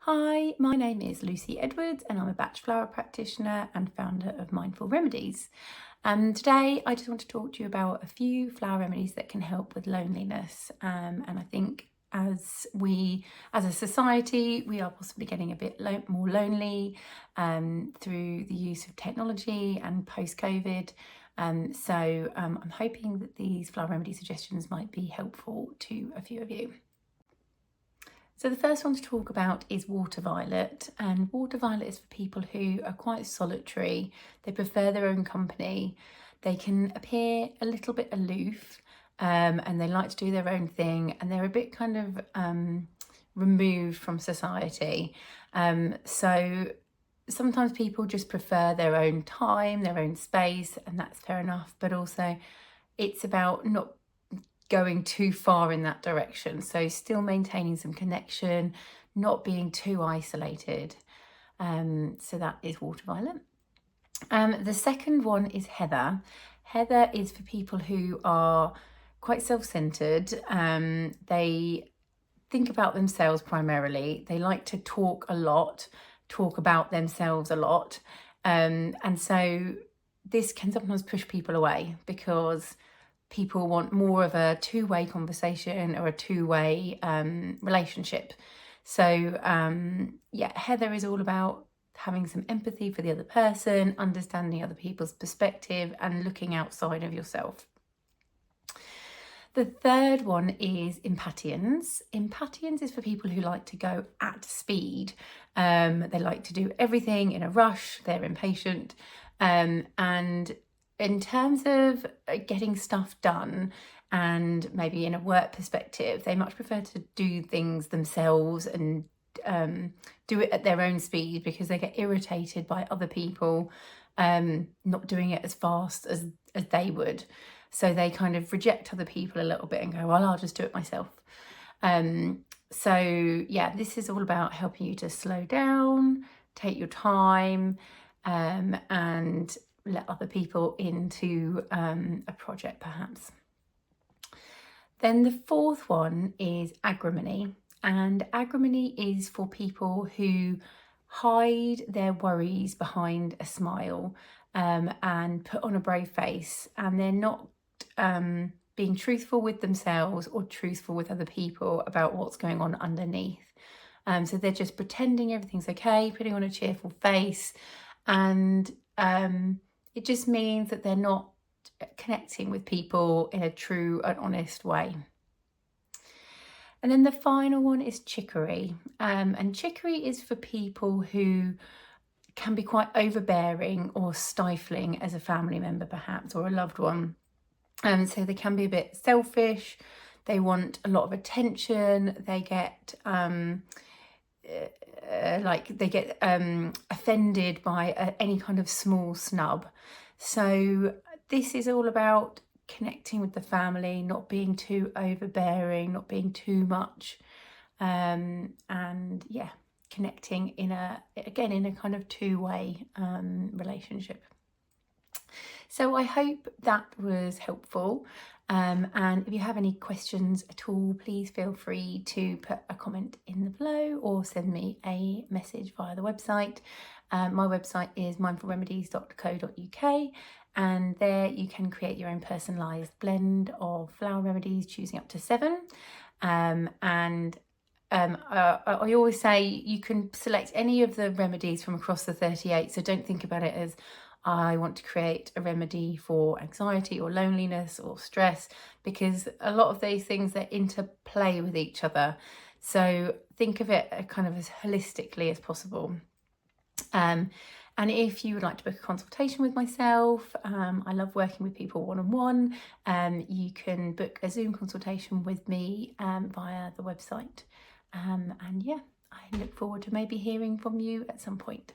Hi, my name is Lucy Edwards and I'm a Bach flower practitioner and founder of Mindful Remedies. Today I just want to talk to you about a few flower remedies that can help with loneliness. And I think as a society, we are possibly getting a bit more lonely through the use of technology and post-COVID. So I'm hoping that these flower remedy suggestions might be helpful to a few of you. So the first one to talk about is water violet, and water violet is for people who are quite solitary. They prefer their own company. They can appear a little bit aloof and they like to do their own thing, and they're a bit kind of removed from society. So sometimes people just prefer their own time, their own space, and that's fair enough. But also it's about not going too far in that direction. So still maintaining some connection, not being too isolated. So that is water violet. The second one is heather. Heather is for people who are quite self-centered. They think about themselves primarily. They like to talk a lot, talk about themselves a lot. And so this can sometimes push people away because people want more of a two-way conversation or a two-way relationship. So yeah, heather is all about having some empathy for the other person, understanding other people's perspective and looking outside of yourself. The third one is Impatiens. Impatiens is for people who like to go at speed. They like to do everything in a rush. They're impatient. And in terms of getting stuff done and maybe in a work perspective, they much prefer to do things themselves and do it at their own speed because they get irritated by other people not doing it as fast as they would. So they kind of reject other people a little bit and go, well, I'll just do it myself. So yeah, this is all about helping you to slow down, take your time, and let other people into a project perhaps. Then the fourth one is Agrimony, and Agrimony is for people who hide their worries behind a smile and put on a brave face, and they're not being truthful with themselves or truthful with other people about what's going on underneath. So they're just pretending everything's okay, putting on a cheerful face, and it just means that they're not connecting with people in a true and honest way. And then the final one is Chicory. And Chicory is for people who can be quite overbearing or stifling as a family member perhaps, or a loved one. So they can be a bit selfish. They want a lot of attention. They get offended by any kind of small snub. So this is all about connecting with the family, not being too overbearing, not being too much, and yeah, connecting in a kind of two-way relationship. So I hope that was helpful. And if you have any questions at all, please feel free to put a comment in the below or send me a message via the website. My website is mindfulremedies.co.uk, and there you can create your own personalised blend of flower remedies, choosing up to 7. I always say you can select any of the remedies from across the 38, so don't think about it as I want to create a remedy for anxiety or loneliness or stress, because a lot of these things, they interplay with each other. So think of it kind of as holistically as possible. And if you would like to book a consultation with myself, I love working with people one-on-one. You can book a Zoom consultation with me via the website. And yeah, I look forward to maybe hearing from you at some point.